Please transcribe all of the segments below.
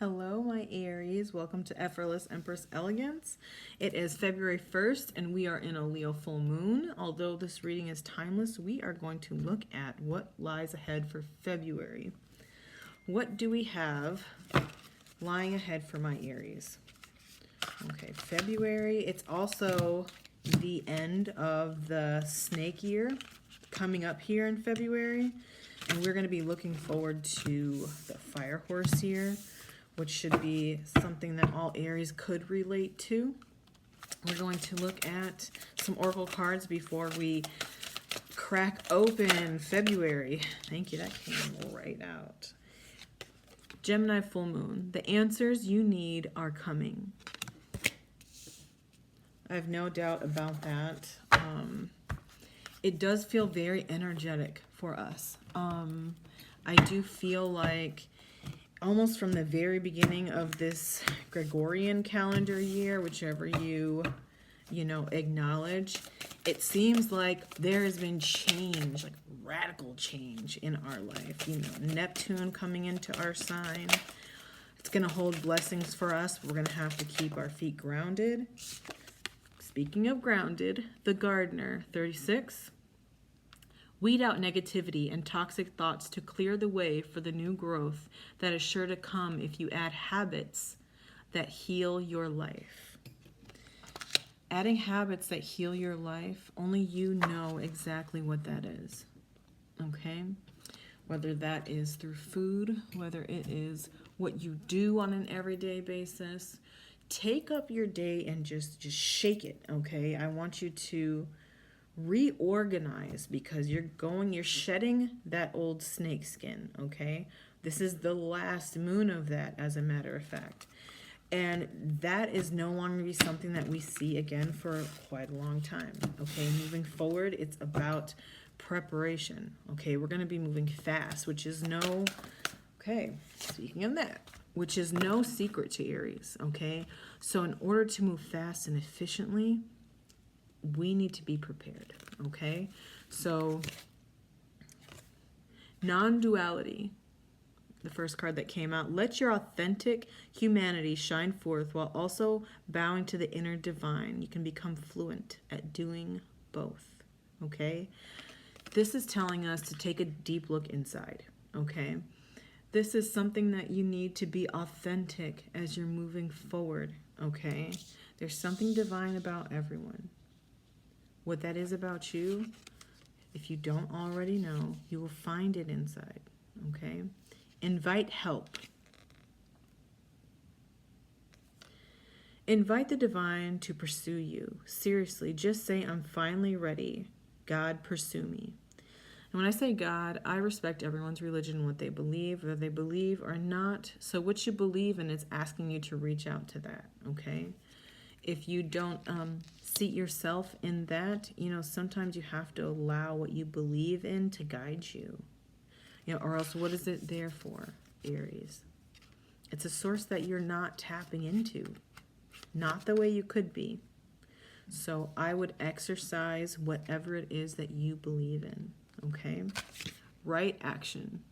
Hello, my Aries. Welcome to Effortless Empress Elegance. It is February 1st, and we are in a Leo full moon. Although this reading is timeless, we are going to look at what lies ahead for February. What do we have lying ahead for my Aries? Okay, February. It's also the end of the snake year coming up here in February. And we're going to be looking forward to the fire horse year, which should be something that all Aries could relate to. We're going to look at some oracle cards before we crack open February. Thank you, that came right out. Gemini full moon. The answers you need are coming. I have no doubt about that. It does feel very energetic for us. I do feel like almost from the very beginning of this Gregorian calendar year, whichever you acknowledge, it seems like there has been change, like radical change in our life. Neptune coming into our sign. It's going to hold blessings for us. We're going to have to keep our feet grounded. Speaking of grounded, the gardener, 36. Weed out negativity and toxic thoughts to clear the way for the new growth that is sure to come if you add habits that heal your life. Adding habits that heal your life, only you know exactly what that is, okay? Whether that is through food, whether it is what you do on an everyday basis, take up your day and just shake it, okay? I want you to reorganize because you're shedding that old snake skin, okay? This is the last moon of that, as a matter of fact. And that is no longer going to be something that we see again for quite a long time, okay? Moving forward, it's about preparation, okay? We're going to be moving fast, which is speaking of that, which is no secret to Aries, okay? So in order to move fast and efficiently, we need to be prepared, okay? So, non-duality, the first card that came out. Let your authentic humanity shine forth while also bowing to the inner divine. You can become fluent at doing both, okay? This is telling us to take a deep look inside, okay? This is something that you need to be authentic as you're moving forward, okay? There's something divine about everyone. What that is about you, if you don't already know, you will find it inside, okay? Invite help. Invite the divine to pursue you. Seriously, just say, I'm finally ready. God, pursue me. And when I say God, I respect everyone's religion and what they believe, whether they believe or not. So what you believe in is asking you to reach out to that, okay? If you don't seat yourself in that, sometimes you have to allow what you believe in to guide you. Or else what is it there for, Aries? It's a source that you're not tapping into, not the way you could be. So I would exercise whatever it is that you believe in, okay? Right action.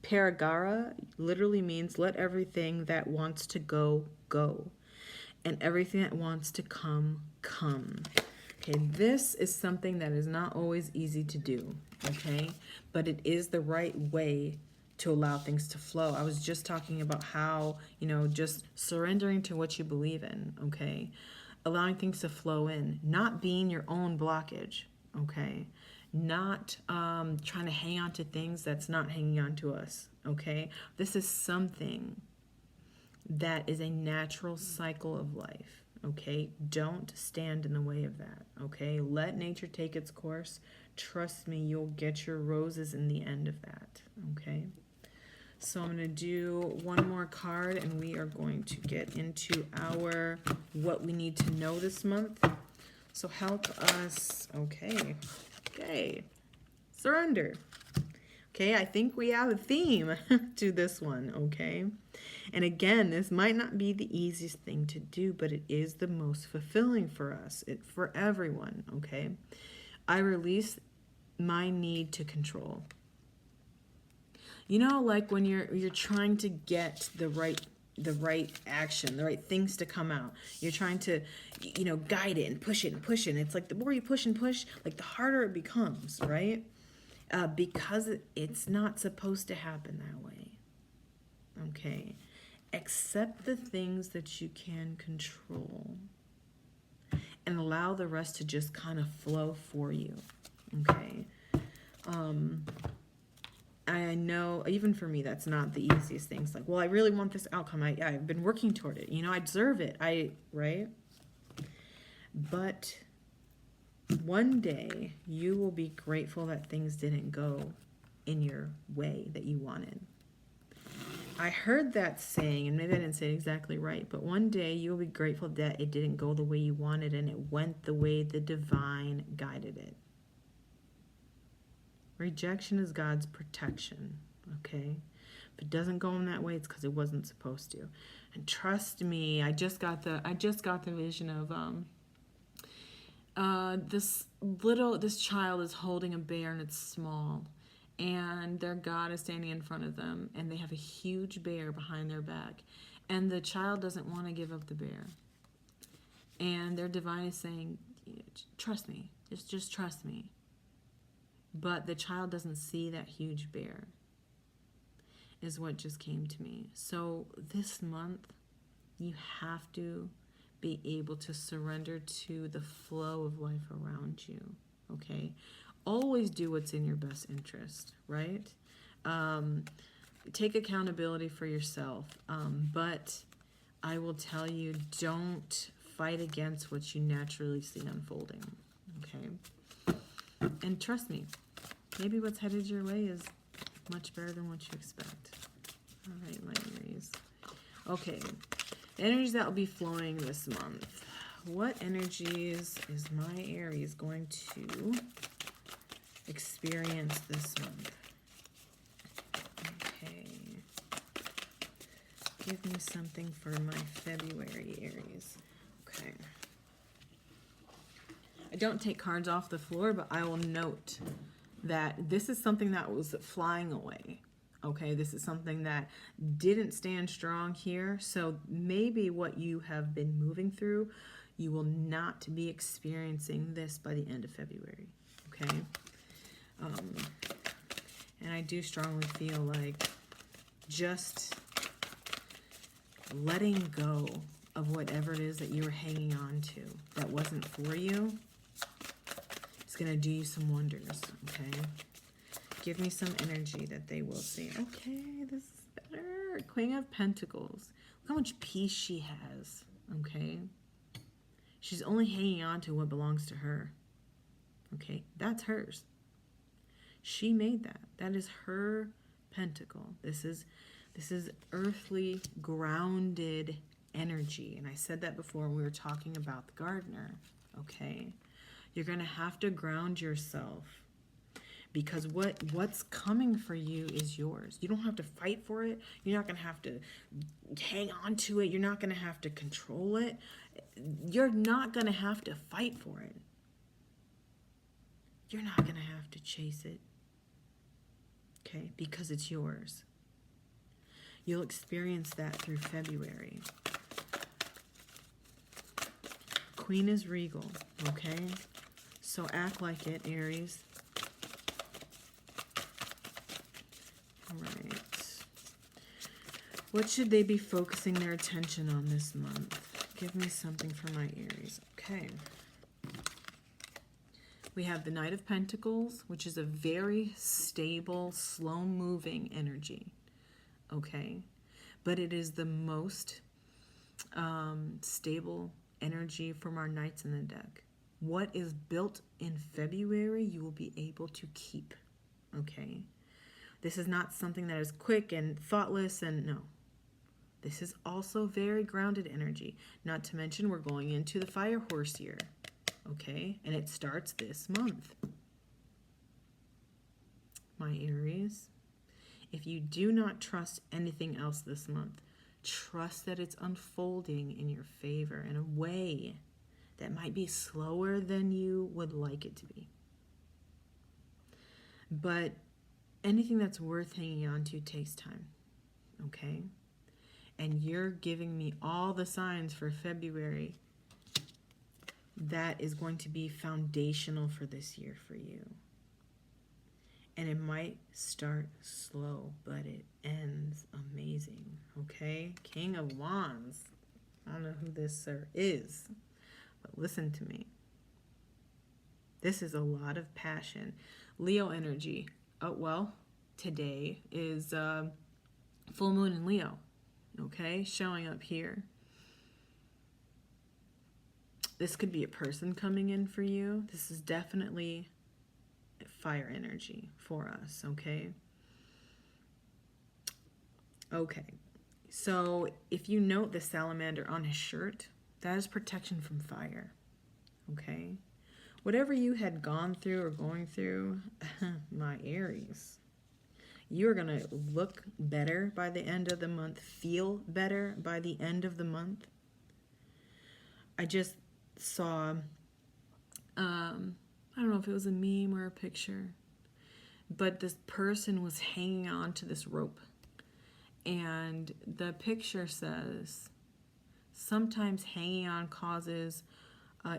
Paragara literally means let everything that wants to go, go. And everything that wants to come, come. Okay, this is something that is not always easy to do, okay? But it is the right way to allow things to flow. I was just talking about how, just surrendering to what you believe in, okay? Allowing things to flow in, not being your own blockage, okay? Not trying to hang on to things that's not hanging on to us, okay? This is something that is a natural cycle of life, okay? Don't stand in the way of that, okay? Let nature take its course. Trust me, you'll get your roses in the end of that, okay? So I'm going to do one more card, and we are going to get into our what we need to know this month. So help us, okay, surrender. Okay, I think we have a theme to this one, okay? And again, this might not be the easiest thing to do, but it is the most fulfilling for us, for everyone, okay? I release my need to control. You know, like when you're trying to get the right action, the right things to come out. You're trying to, guide it and push it and push it. And it's like the more you push and push, like the harder it becomes, right? Because it's not supposed to happen that way. Okay? Accept the things that you can control and allow the rest to just kind of flow for you. Okay? I know, even for me, that's not the easiest thing. It's like, well, I really want this outcome. I've been working toward it. I deserve it. Right? But one day you will be grateful that things didn't go in your way that you wanted. I heard that saying, and maybe I didn't say it exactly right, but one day you'll be grateful that it didn't go the way you wanted and it went the way the divine guided it. Rejection is God's protection, okay? If it doesn't go in that way, it's because it wasn't supposed to. And trust me, I just got the vision of this child is holding a bear and it's small, and their God is standing in front of them, and they have a huge bear behind their back, and the child doesn't want to give up the bear, and their divine is saying, trust me, just trust me. But the child doesn't see that huge bear, is what just came to me. So this month, you have to be able to surrender to the flow of life around you, okay? Always do what's in your best interest, right? Take accountability for yourself, but I will tell you, don't fight against what you naturally see unfolding, okay? And trust me, maybe what's headed your way is much better than what you expect. All right, my Aries. Okay, the energies that will be flowing this month. What energies is my Aries going to experience this month? Okay. Give me something for my February Aries. Okay. I don't take cards off the floor, but I will note that this is something that was flying away. Okay, this is something that didn't stand strong here. So maybe what you have been moving through, you will not be experiencing this by the end of February. Okay, and I do strongly feel like just letting go of whatever it is that you were hanging on to that wasn't for you. It's going to do you some wonders, okay? Give me some energy that they will see. Okay, this is better. Queen of Pentacles. Look how much peace she has, okay? She's only hanging on to what belongs to her, okay? That's hers. She made that. That is her pentacle. This is earthly, grounded energy. And I said that before when we were talking about the gardener, okay? You're going to have to ground yourself because what's coming for you is yours. You don't have to fight for it. You're not going to have to hang on to it. You're not going to have to control it. You're not going to have to fight for it. You're not going to have to chase it, okay? Because it's yours. You'll experience that through February. Queen is regal, okay? So act like it, Aries. All right. What should they be focusing their attention on this month? Give me something for my Aries. Okay. We have the Knight of Pentacles, which is a very stable, slow-moving energy. Okay? But it is the most stable energy from our knights in the deck. What is built in February, you will be able to keep, okay? This is not something that is quick and thoughtless, and no. This is also very grounded energy. Not to mention we're going into the fire horse year, okay? And it starts this month. My Aries, if you do not trust anything else this month, trust that it's unfolding in your favor in a way that might be slower than you would like it to be. But anything that's worth hanging on to takes time, okay? And you're giving me all the signs for February that is going to be foundational for this year for you. And it might start slow, but it ends amazing, okay? King of Wands. I don't know who this sir is, but listen to me. This is a lot of passion. Leo energy. Oh, well, today is full moon in Leo, okay? Showing up here. This could be a person coming in for you. This is definitely fire energy for us, okay? Okay, so if you note the salamander on his shirt, that is protection from fire, okay? Whatever you had gone through or going through, my Aries, you're going to look better by the end of the month, feel better by the end of the month. I just saw, I don't know if it was a meme or a picture, but this person was hanging on to this rope. And the picture says, sometimes hanging on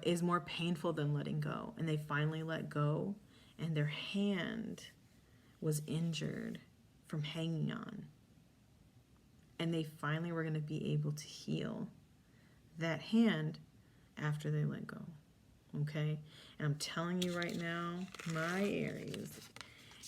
is more painful than letting go. And they finally let go, and their hand was injured from hanging on. And they finally were going to be able to heal that hand after they let go. Okay? And I'm telling you right now, my Aries,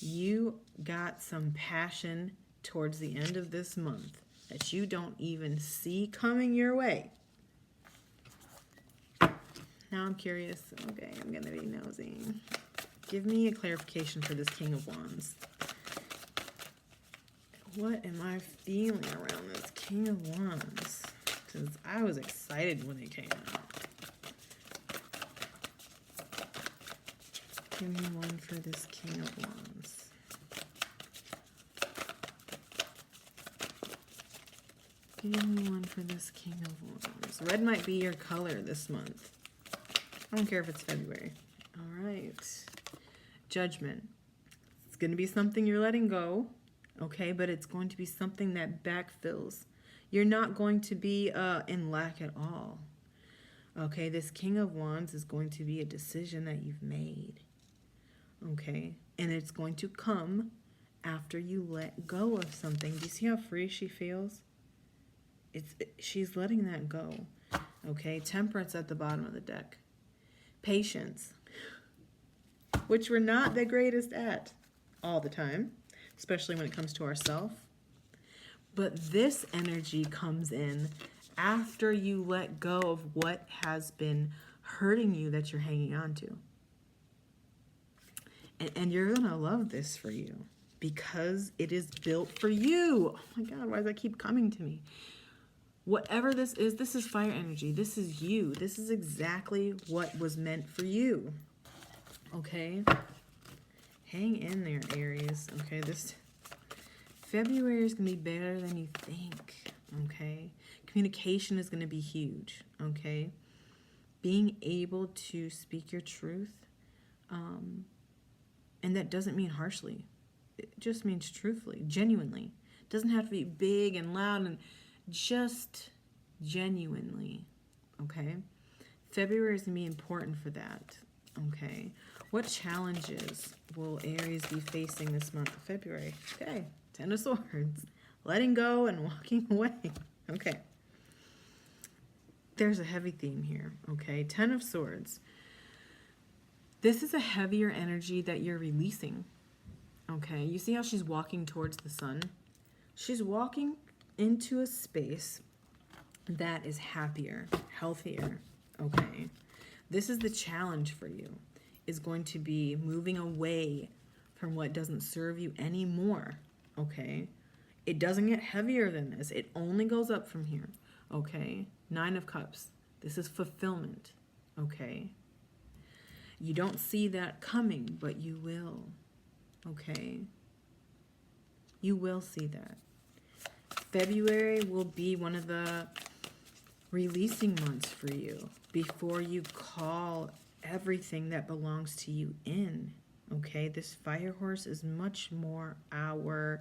you got some passion towards the end of this month that you don't even see coming your way. Now I'm curious. Okay, I'm going to be nosy. Give me a clarification for this King of Wands. What am I feeling around this King of Wands? Because I was excited when it came out. Give me one for this King of Wands. Give me one for this King of Wands. Red might be your color this month. I don't care if it's February. All right. Judgment. It's going to be something you're letting go, okay? But it's going to be something that backfills. You're not going to be in lack at all. Okay, this King of Wands is going to be a decision that you've made. Okay? And it's going to come after you let go of something. Do you see how free she feels? She's letting that go. Okay? Temperance at the bottom of the deck. Patience, which we're not the greatest at all the time, especially when it comes to ourselves. But this energy comes in after you let go of what has been hurting you that you're hanging on to. And you're going to love this for you because it is built for you. Oh my God, why does that keep coming to me? Whatever this is fire energy. This is you. This is exactly what was meant for you. Okay? Hang in there, Aries. Okay, this February is going to be better than you think. Okay? Communication is going to be huge. Okay? Being able to speak your truth. And that doesn't mean harshly. It just means truthfully, genuinely. It doesn't have to be big and loud and just genuinely, okay? February is going to be important for that, okay? What challenges will Aries be facing this month of February? Okay, 10 of Swords. Letting go and walking away, okay? There's a heavy theme here, okay? 10 of Swords. This is a heavier energy that you're releasing, okay? You see how she's walking towards the sun? She's walking into a space that is happier, healthier, okay? This is the challenge for you, is going to be moving away from what doesn't serve you anymore, okay? It doesn't get heavier than this. It only goes up from here, okay? 9 of Cups. This is fulfillment, okay? You don't see that coming, but you will, okay? You will see that. February will be one of the releasing months for you before you call everything that belongs to you in, Okay, this fire horse is much more our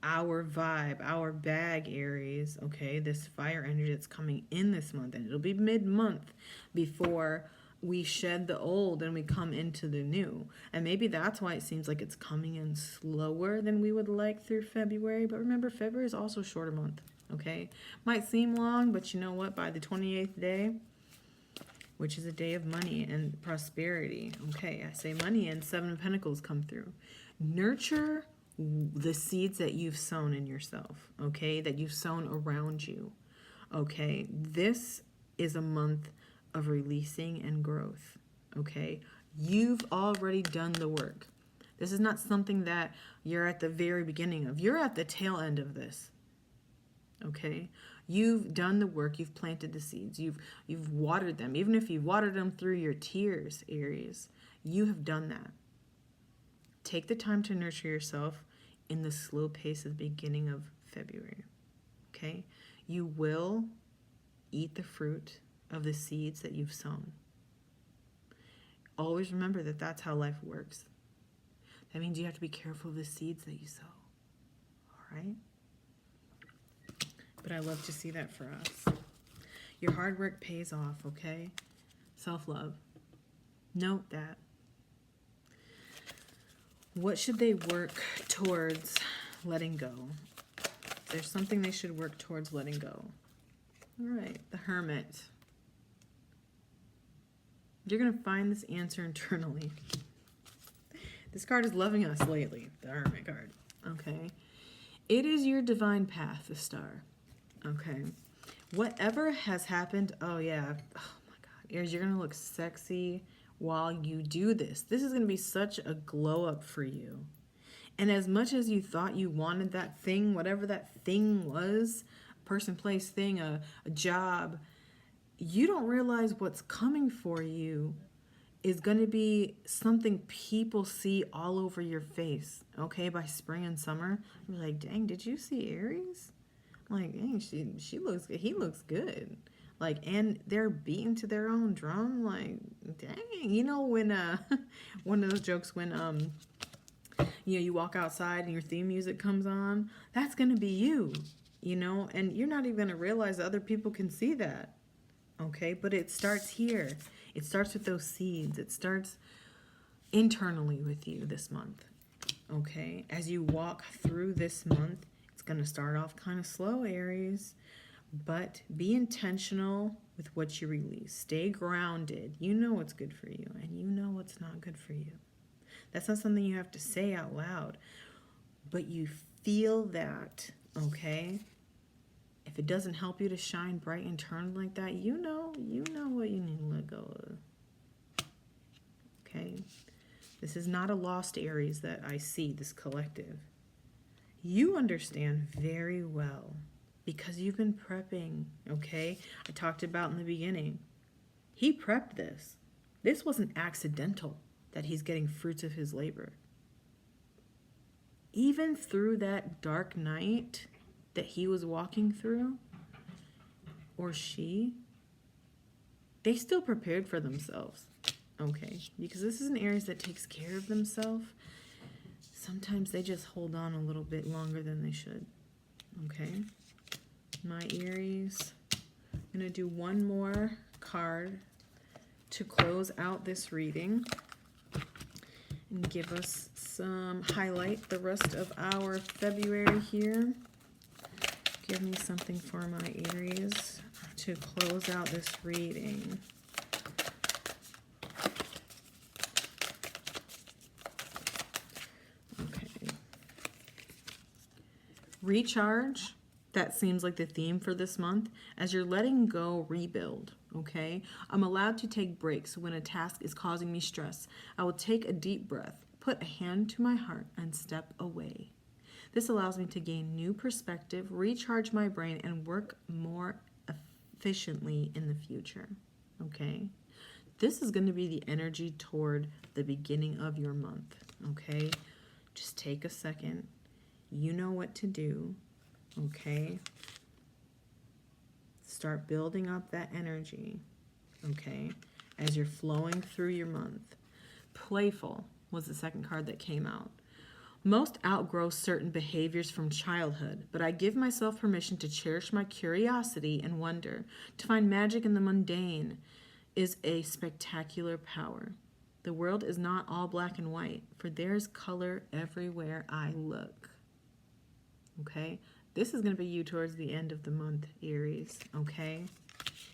vibe, our bag, Aries. Okay, this fire energy that's coming in this month, and it'll be mid-month before we shed the old and we come into the new. And maybe that's why it seems like it's coming in slower than we would like through February. But remember, February is also a shorter month. Okay, might seem long, but you know what? By the 28th day, which is a day of money and prosperity. Okay, I say money and Seven of Pentacles come through. Nurture the seeds that you've sown in yourself, okay, that you've sown around you. Okay, this is a month of releasing and growth. Okay, you've already done the work. This is not something that you're at the very beginning of. You're at the tail end of this. Okay, you've done the work. You've planted the seeds. You've watered them. Even if you've watered them through your tears, Aries, you have done that. Take the time to nurture yourself in the slow pace of the beginning of February. Okay, you will eat the fruit of the seeds that you've sown. Always remember that that's how life works. That means you have to be careful of the seeds that you sow. All right? But I love to see that for us. Your hard work pays off, okay? Self-love. Note that. What should they work towards letting go? There's something they should work towards letting go. All right, the Hermit. You're going to find this answer internally. This card is loving us lately, the Hermit card. Okay. It is your divine path, the Star. Okay. Whatever has happened, oh yeah, oh my God. Aries, you're going to look sexy while you do this. This is going to be such a glow up for you. And as much as you thought you wanted that thing, whatever that thing was, person, place, thing, a job, you don't realize what's coming for you is going to be something people see all over your face, okay, by spring and summer. You're like, dang, did you see Aries? I'm like, dang, she looks good. He looks good. Like, and they're beating to their own drum. Like, dang, you know, when, one of those jokes when, you know, you walk outside and your theme music comes on, that's going to be you, you know, and you're not even going to realize that other people can see that. Okay, but it starts here. It starts with those seeds. It starts internally with you this month. Okay, as you walk through this month, it's going to start off kind of slow, Aries, but be intentional with what you release. Stay grounded. You know what's good for you, and you know what's not good for you. That's not something you have to say out loud, but you feel that, okay? If it doesn't help you to shine bright and turn like that, you know what you need to let go of. Okay? This is not a lost Aries that I see, this collective. You understand very well because you've been prepping, okay? I talked about in the beginning. He prepped this. This wasn't accidental that he's getting fruits of his labor. Even through that dark night that he was walking through, or she, they still prepared for themselves, okay? Because this is an Aries that takes care of themselves. Sometimes they just hold on a little bit longer than they should, okay? My Aries, I'm going to do one more card to close out this reading and give us some highlight the rest of our February here. Give me something for my Aries to close out this reading. Okay. Recharge. That seems like the theme for this month. As you're letting go, rebuild, okay? I'm allowed to take breaks when a task is causing me stress. I will take a deep breath, put a hand to my heart, and step away. This allows me to gain new perspective, recharge my brain, and work more efficiently in the future, okay? This is going to be the energy toward the beginning of your month, okay? Just take a second. You know what to do, okay? Start building up that energy, okay, as you're flowing through your month. Playful, was the second card that came out. Most outgrow certain behaviors from childhood, but I give myself permission to cherish my curiosity and wonder. To find magic in the mundane is a spectacular power. The world is not all black and white, for there is color everywhere I look. Okay? This is going to be you towards the end of the month, Aries. Okay?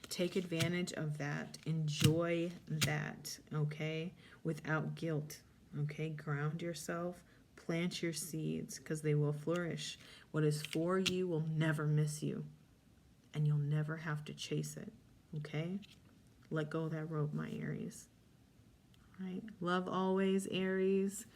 Take advantage of that. Enjoy that. Okay? Without guilt. Okay? Ground yourself. Plant your seeds because they will flourish. What is for you will never miss you, and you'll never have to chase it. Okay? Let go of that rope, my Aries. All right? Love always, Aries.